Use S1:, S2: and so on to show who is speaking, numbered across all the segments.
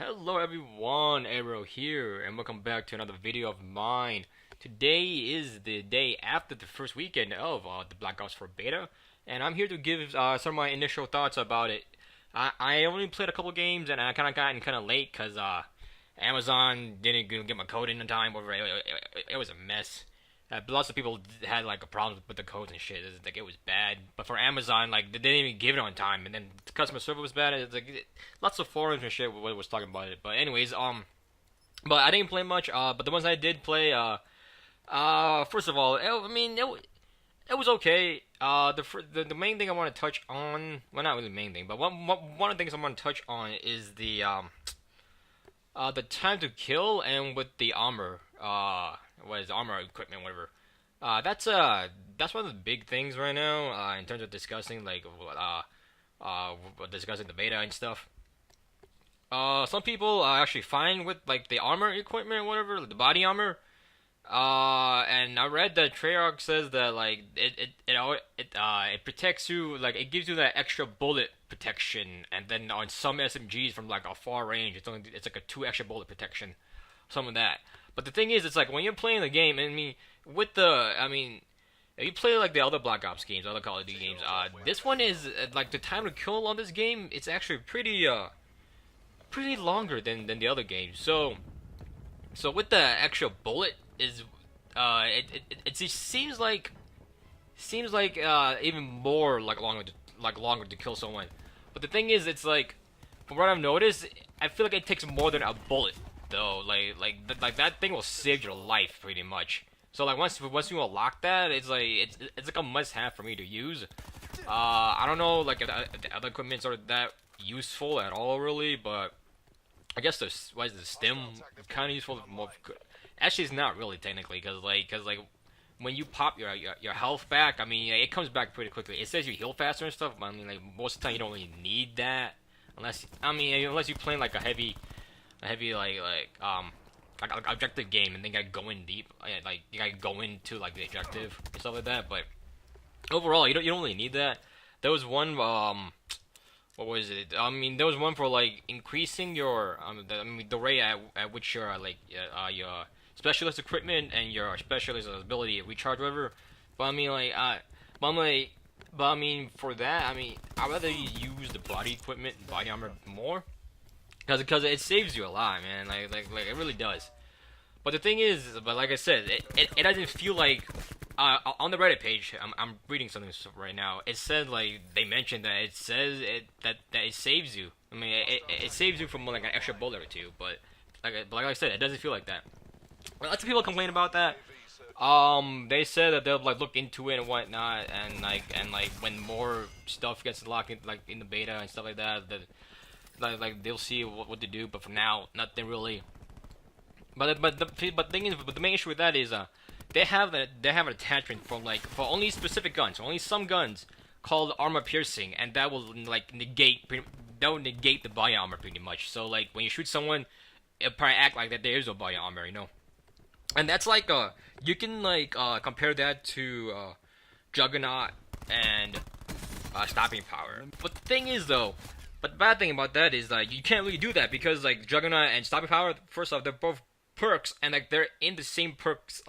S1: Hello everyone, Arrow here, and welcome back to another video of mine. Today is the day after the first weekend of the Black Ops 4 Beta, and I'm here to give some of my initial thoughts about it. I only played a couple games, and I kind of gotten kind of late because Amazon didn't get my code in time. Whatever, it was a mess. Lots of people had like problems with the codes and shit. Like it was bad. But for Amazon, like they didn't even give it on time, and then the customer service was bad. It's like lots of forums and shit was talking about it. But anyways, but I didn't play much. But the ones I did play, first of all, it was okay. The main thing I want to touch on, well, not really the main thing, but one of the things I want to touch on is the time to kill and with the armor. What is armor equipment, whatever. That's one of the big things right now. In terms of discussing discussing the beta and stuff. Some people are actually fine with like the armor equipment, whatever, the body armor. And I read that Treyarch says that like it protects you, like it gives you that extra bullet protection, and then on some SMGs from like a far range, it's like a 2 extra bullet protection, some of that. But the thing is, it's like when you're playing the game, if you play like the other Black Ops games, other Call of Duty games, this one is like the time to kill on this game. It's actually pretty longer than the other games. So with the extra bullet is it just seems like even more longer to kill someone. But the thing is, it's like from what I've noticed, I feel like it takes more than a bullet though. Like that thing will save your life pretty much. So like once you unlock that, it's like a must-have for me to use. I don't know like if the other equipments are that useful at all really, but I guess the stim kind of useful more. Actually, it's not really technically because like when you pop your health back, I mean it comes back pretty quickly. It says you heal faster and stuff, but I mean like most of the time you don't really need that unless you're playing like a heavy like objective game and then you gotta go in deep, like you gotta go into like the objective and stuff like that. But overall, you don't really need that. There was one what was it? I mean, there was one for like increasing your the rate at which your your specialist equipment and your specialist ability recharge whatever. But I mean like but I mean for that I'd rather use the body equipment, body armor more because it saves you a lot, man. Like it really does. But the thing is, but like I said, it doesn't feel like on the Reddit page, I'm reading something right now. It said like they mentioned that it says that it saves you. I mean, it saves you from like an extra bullet or two. But like I said, it doesn't feel like that. Lots of people complain about that. They said that they'll like look into it and whatnot, and like when more stuff gets locked in the beta and stuff like that, like they'll see what to do. But for now, nothing really. But the thing is, but the main issue with that is they have an attachment for only specific guns, only some guns called armor piercing, and that will like negate the body armor pretty much. So like when you shoot someone, it'll probably act like that there is no body armor, you know. And that's like you can like compare that to Juggernaut and stopping power. But the thing is though, but the bad thing about that is like you can't really do that because like Juggernaut and stopping power, first off, they're both perks and like they're in the same perks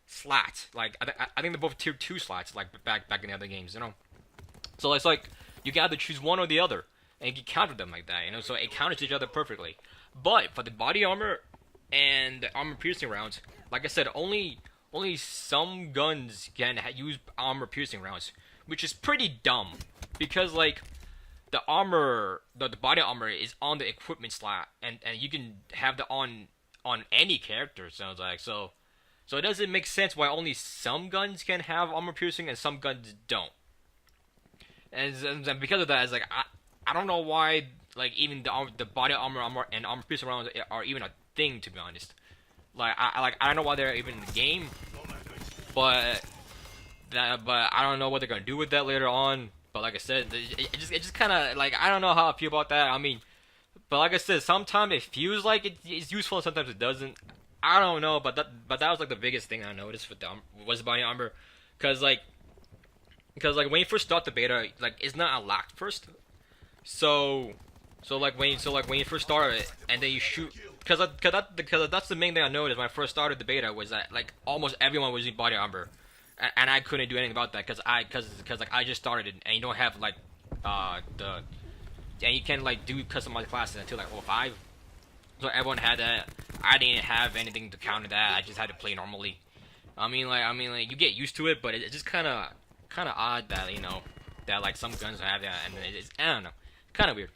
S1: slot. Like I think they're both tier 2 slots like back in the other games, you know. So it's like you gotta choose one or the other and you can counter them like that, you know. So it counters each other perfectly. But for the body armor and the armor piercing rounds, like I said, only some guns can use armor piercing rounds, which is pretty dumb because like the armor, the body armor is on the equipment slot, and you can have the on any character. It sounds like so it doesn't make sense why only some guns can have armor piercing and some guns don't. And because of that, it's like I don't know why like even the body armor and armor piercing rounds are even a thing, to be honest. Like I don't know why they're even in the game, but I don't know what they're gonna do with that later on. But like I said, it just kind of like I don't know how I feel about that. I mean, but like I said, sometimes it feels like it's useful, and sometimes it doesn't. I don't know, but that was like the biggest thing I noticed with was body armor, because like when you first start the beta, like it's not unlocked first, so When you first start it and then you shoot, because that's the main thing I noticed when I first started the beta was that like almost everyone was using body armor, and I couldn't do anything about that because like I just started it and you don't have like the and you can't like do customized classes until like O5. So everyone had that. I didn't have anything to counter that. I just had to play normally. I mean like you get used to it, but it's just kind of odd that that like some guns have that, and it's I don't know, kind of weird.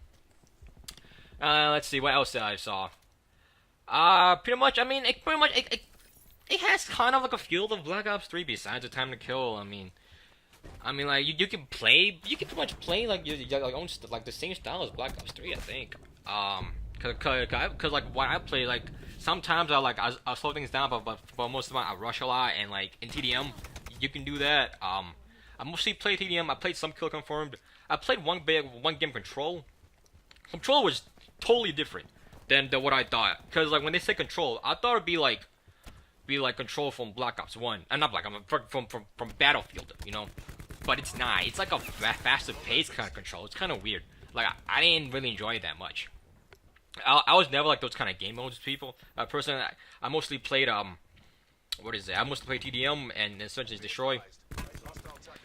S1: Let's see what else that I saw. Pretty much. I mean, it has kind of like a feel of Black Ops 3 besides the time to kill. I mean, like you can pretty much play like your like own like the same style as Black Ops 3, I think. Cause like when I play, like sometimes I slow things down, but most of the time I rush a lot, and like in TDM you can do that. I mostly play TDM. I played some kill confirmed. I played one game control. Control was totally different than what I thought. Cause like when they say control, I thought it'd be like control from Black Ops 1. Not Black Ops, from Battlefield, But it's not. It's like a faster paced kind of control. It's kind of weird. Like I didn't really enjoy it that much. I was never like those kind of game modes people. Personally, I mostly played what is it? I mostly played TDM and Search and Destroy.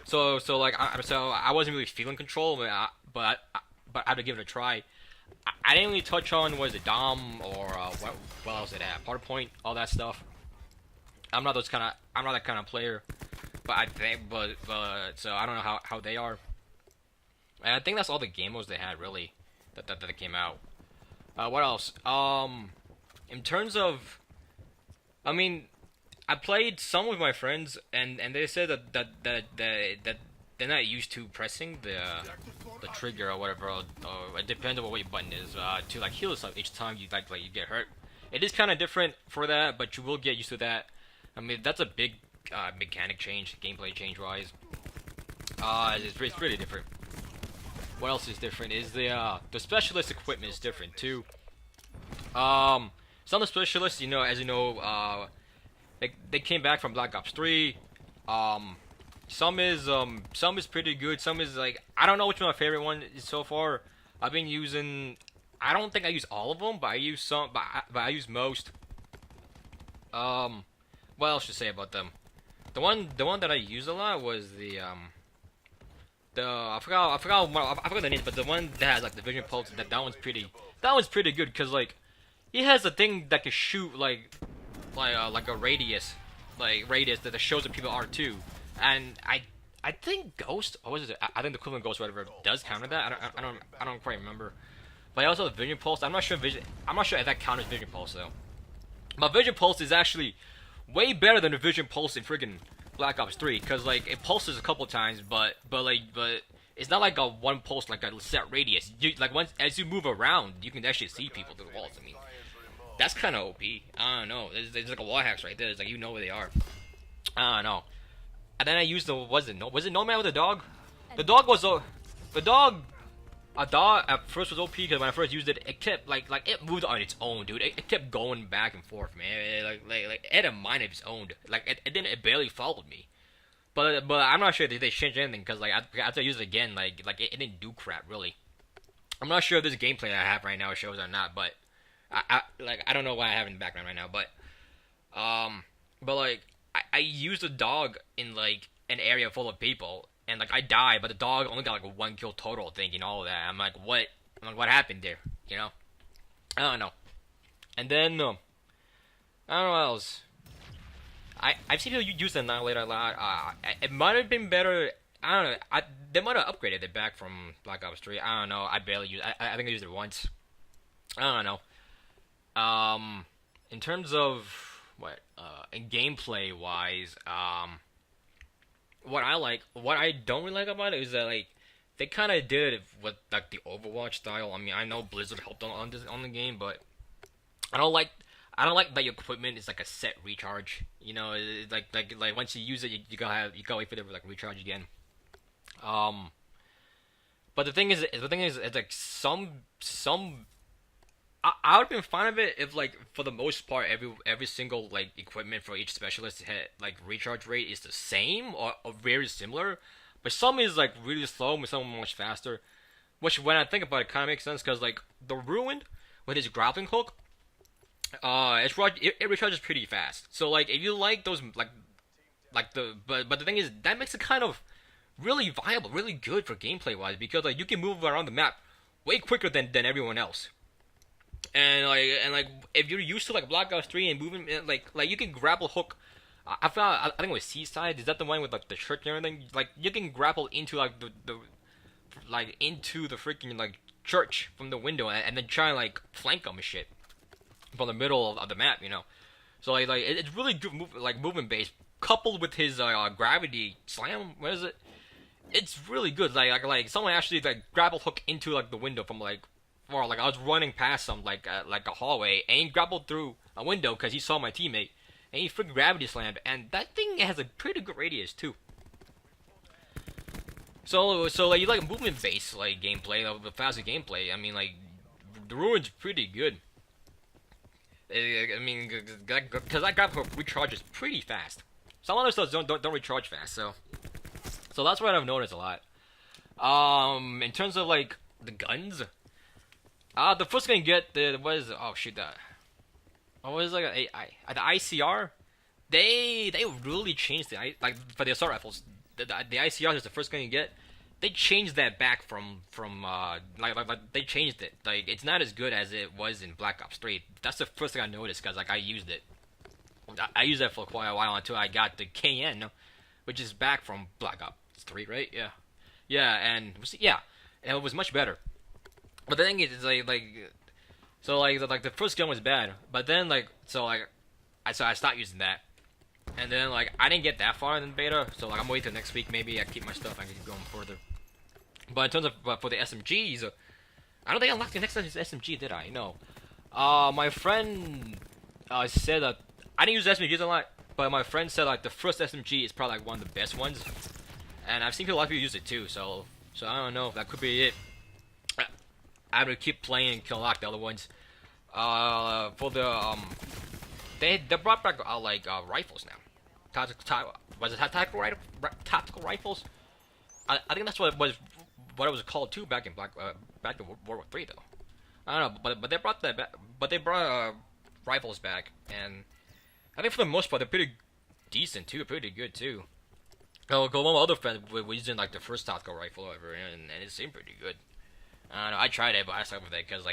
S1: So I wasn't really feeling control, but I had to give it a try. I didn't really touch on was it Dom or what else it at PowerPoint, all that stuff. I'm not that kind of player, but I think but so I don't know how they are. And I think that's all the game modes they had really that came out. What else? In terms of, I mean, I played some with my friends, and they said that they're not used to pressing the trigger or whatever. Or it depends on what your button is to like heal yourself each time you like you get hurt. It is kind of different for that, but you will get used to that. I mean, that's a big mechanic change, gameplay change wise. It's really different. What else is different is the specialist equipment is different too. Some of the specialists, as you know, they came back from Black Ops 3. Some is pretty good. Some is like I don't know which one my favorite one is so far. I've been using. I don't think I use all of them, but I use some. But I use most. What else to say about them? The one that I used a lot was I forgot the name, but the one that has like the vision pulse. That one's pretty good because like he has a thing that can shoot like a radius, that shows that people are too. And I think Ghost, or was it? I think the equivalent Ghost, whatever, does counter that. I don't quite remember. But also the vision pulse. I'm not sure if that counters vision pulse though. But vision pulse is actually way better than the vision pulse in friggin' Black Ops 3, cause like it pulses a couple times, but it's not like a one pulse like a set radius. Like once as you move around, you can actually see people through the walls. I mean, that's kind of OP. I don't know. There's like a wall hacks right there. It's like where they are. I don't know. And then I used was it Nomad with a dog? The dog was the dog. A dog at first was OP because when I first used it, it kept like it moved on its own, dude. It kept going back and forth, man. It had a mind of its own. Like it barely followed me. But I'm not sure if they changed anything because like after I used it again, it didn't do crap really. I'm not sure if this gameplay I have right now shows or not, but I don't know why I have it in the background right now, but like I used a dog in like an area full of people. And like I died, but the dog only got like 1 kill total, thinking all of that. I'm like, what? What happened there? I don't know. And then I don't know what else. I've seen people use the Annihilator a lot. It might have been better. I don't know. They might have upgraded it back from Black Ops 3. I don't know. I barely use. I think I used it once. I don't know. In terms of in gameplay wise, what I don't really like about it is that like they kind of did it with like the Overwatch style. I mean, I know Blizzard helped on the game, but I don't like that your equipment is like a set recharge. It's like once you use it, you gotta wait for it to like recharge again. But the thing is, it's like some. I would have been fine with it if, like, for the most part, every single like equipment for each specialist had like recharge rate is the same or very similar, but some is like really slow and some much faster. which when I think about it, kind of makes sense because like the Ruined with his grappling hook, it recharges pretty fast. So like if you like those like the but the thing is that makes it kind of really viable, really good for gameplay wise because like you can move around the map way quicker than everyone else. And like if you're used to like Black Ops 3 and moving like you can grapple hook. I think it was Seaside. Is that the one with like the church and everything? Like you can grapple into like the like into the freaking like church from the window and then try and like flank them and shit from the middle of the map, you know. So like it's really good movement based coupled with his gravity slam. What is it? It's really good. Like someone actually like grapple hook into like the window from like or like I was running past some like a hallway and he grappled through a window because he saw my teammate and he freaking gravity slammed and that thing has a pretty good radius too. So like you like movement based like gameplay, the faster gameplay. I mean like the Ruin's pretty good. I mean because that grapple hook recharges pretty fast. Some other stuff don't recharge fast, so that's what I've noticed a lot. In terms of like the guns, the first gun you get was oh shit that what was like the ICR. They really changed like for the assault rifles. The ICR is the first gun you get. They changed that back from like they changed it. Like it's not as good as it was in Black Ops 3. That's the first thing I noticed because like I used it. I used that for quite a while until I got the KN, which is back from Black Ops 3, right? Yeah, and it was much better. But the thing is, like the first gun was bad, but then I stopped using that, and then like I didn't get that far in beta, so like I'm waiting till next week. Maybe I keep my stuff. I can keep going further. But in terms of for the SMGs, I don't think I unlocked the next SMG, did I? No. My friend said that I didn't use SMGs a lot, but my friend said like the first SMG is probably like one of the best ones, and I've seen a lot of people use it too. So I don't know if that could be it. I'm gonna keep playing and kill lock the other ones. For the they brought back rifles now. Tactical rifles? I think that's what it was called too back in back in World War 3 though. I don't know, but they brought that back. But they brought rifles back, and I think for the most part they're pretty decent too, pretty good too. Oh, one of my other friends was using like the first tactical rifle ever, and it seemed pretty good. I don't know, I tried it, but I stopped with it because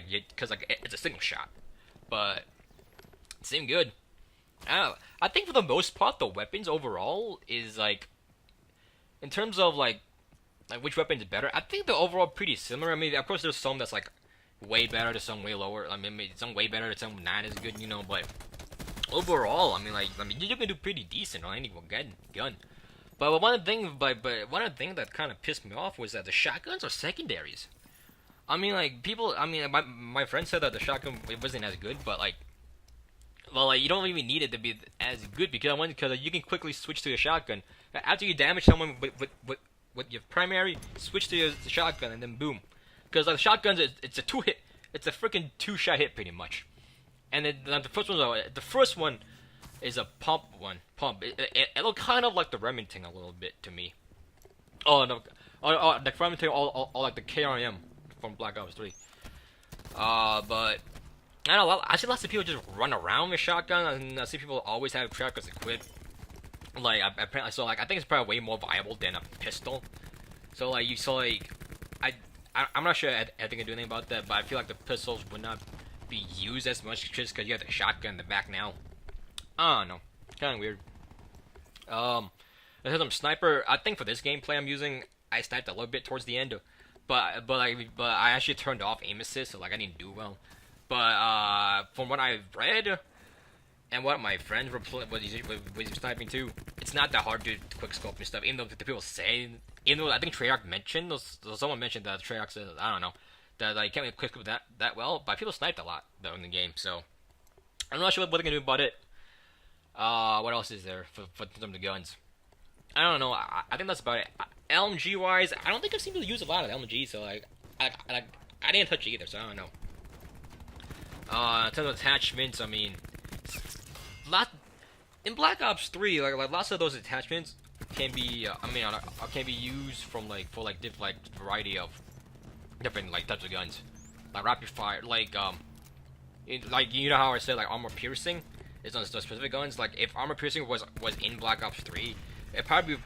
S1: it's a single shot, but it seemed good. I don't know. I think for the most part, the weapons overall is like, in terms of like which weapon is better. I think they're overall pretty similar. I mean, of course, there's some that's like way better, there's some way lower. I mean, some way better, some not as good, you know. But overall, I mean, you can do pretty decent on any gun. But one of the things that kind of pissed me off was that the shotguns are secondaries. I mean, like people. I mean, my friend said that the shotgun it wasn't as good, but like, well, like you don't even need it to be as good because you can quickly switch to your shotgun after you damage someone with your primary. Switch to your shotgun and then boom, because like the shotguns it's a two-hit, it's a freaking two-shot hit pretty much. And then the first one is a pump. It looked kind of like the Remington a little bit to me. Oh no, the Remington, all like the KRM from Black Ops 3. But I don't know. I see lots of people just run around with shotgun, and I see people always have shotguns equipped. Like apparently, so like I think it's probably way more viable than a pistol. So like I'm not sure I think I do anything about that, but I feel like the pistols would not be used as much just because you have the shotgun in the back now. I don't know, kind of weird. There's some sniper. I think for this gameplay I'm using, I sniped a little bit towards the end, but I actually turned off aim assist, so like I didn't do well. But from what I've read and what my friends were was sniping too, it's not that hard to quick scope and stuff. Even though the people say, even though I think Treyarch mentioned, someone mentioned that Treyarch said, I don't know, that like can't really quick scope that well, but people sniped a lot though in the game. So I'm not sure what they're gonna do about it. What else is there for some of the guns? I don't know. I think that's about it. LMG wise, I don't think I've seen people use a lot of LMG, so like I didn't touch it either, so I don't know. In terms of attachments, I mean, in Black Ops 3, like lots of those attachments can be, can be used from for different variety of different like types of guns, like rapid fire, like you know how I said like armor piercing is on specific guns. Like if armor piercing was in Black Ops 3, it probably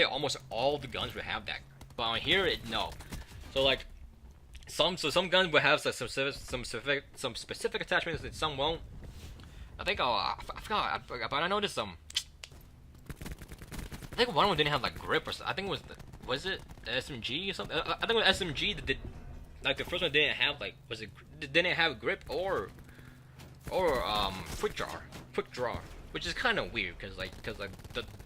S1: almost all the guns would have that. But on here, no. So like some guns will have some specific attachments that some won't. I think I forgot, but I noticed I think one of them didn't have like grip or something. I think it was it the SMG or something. I think it was SMG that did, like the first one didn't have like didn't have grip or quick draw, which is kind of weird because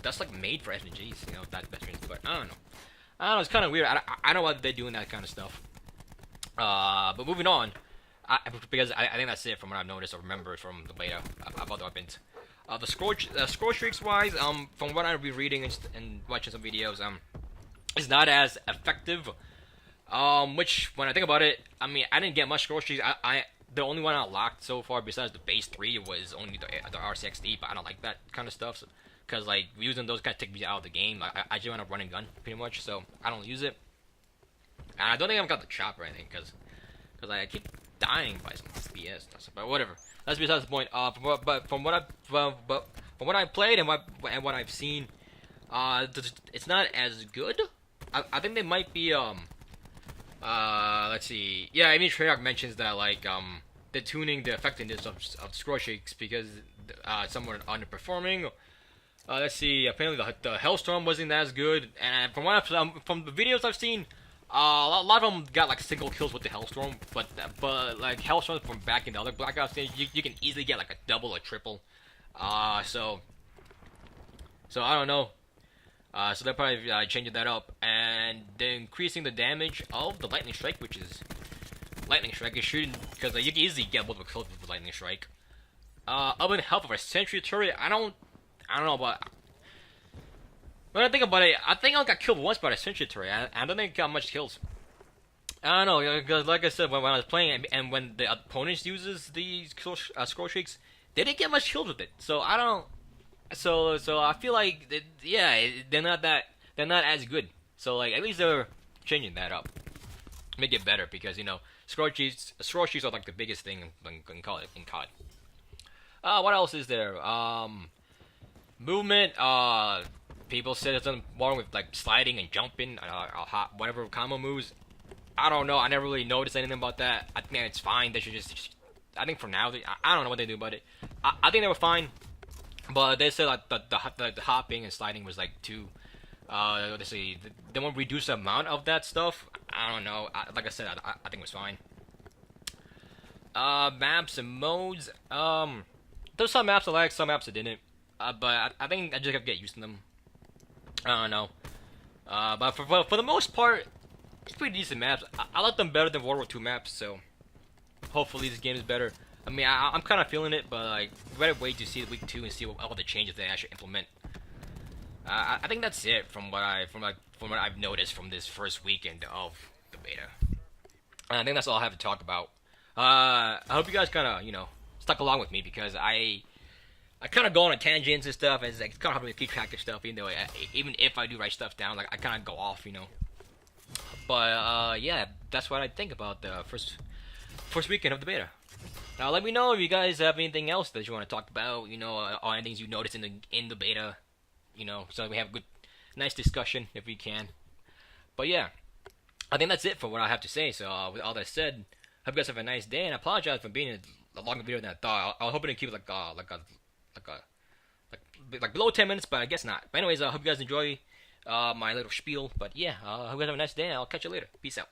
S1: that's like made for SMGs, you know, that means. But I don't know, it's kind of weird. I don't know why they're doing that kind of stuff. But moving on, because I think that's it from what I've noticed or remembered from the beta about the weapons. The score streaks wise, from what I've been reading and watching some videos, it's not as effective. Which when I think about it, I mean I didn't get much score streaks. The only one I locked so far besides the base 3 was only the RCXD, but I don't like that kind of stuff. Because like using those kind of take me out of the game. I just want to run and gun pretty much, so I don't use it. And I don't think I've got the chop or anything because I keep dying by some BS stuff. But whatever. That's besides the point. From what I played and what I've seen, it's not as good. I think they might be let's see. Yeah, I mean Treyarch mentions that like they're tuning the effectiveness of score shakes because some were underperforming. Let's see. Apparently the Hellstorm wasn't as good, and from the videos I've seen. A lot of them got like single kills with the Hellstorm, but like Hellstorm from back in the other Black Ops games, you can easily get like a double or triple. So I don't know. So they're probably changing that up, and they're increasing the damage of the Lightning Strike, which is Lightning Strike. It shouldn't, because you can easily get multiple kills with the Lightning Strike. Other than help of a Sentry Turret, I don't know about. When I think about it, I think I got killed once by a Sentry Turret. I don't think I got much kills. I don't know, because like I said, when I was playing and when the opponents uses these score streaks, they didn't get much kills with it. So I don't. So I feel like they're not as good. So like at least they're changing that up, make it better because you know score streaks are like the biggest thing in COD. What else is there? Movement. People said there's nothing wrong with like sliding and jumping, whatever combo moves. I don't know. I never really noticed anything about that. I think it's fine. They should just. I think for now, I don't know what they do about it. I think they were fine, but they said like the hopping and sliding was like too. Let's see. They won't reduce the amount of that stuff. I don't know. Like I said, I think it was fine. Maps and modes. There's some maps I like, some maps I didn't. But I think I just have to get used to them. I don't know. But for the most part, it's pretty decent maps. I like them better than World War II maps, so hopefully this game is better. I mean, I'm kind of feeling it, but like, we better wait to see week 2 and see all the changes they actually implement. I think that's it from what I've noticed from this first weekend of the beta. And I think that's all I have to talk about. I hope you guys kind of stuck along with me because I kind of go on tangents and stuff, and it's kind of hard for me to keep track of stuff, even if I do write stuff down, like I kind of go off, But yeah, that's what I think about the first weekend of the beta. Now let me know if you guys have anything else that you want to talk about, or anything you noticed in the beta, so we have a nice discussion if we can. But yeah, I think that's it for what I have to say. So with all that said, hope you guys have a nice day, and I apologize for being a longer video than I thought. I was hoping to keep it like below 10 minutes, but I guess not. But anyways, I hope you guys enjoy my little spiel. But yeah, I hope you guys have a nice day, and I'll catch you later. Peace out.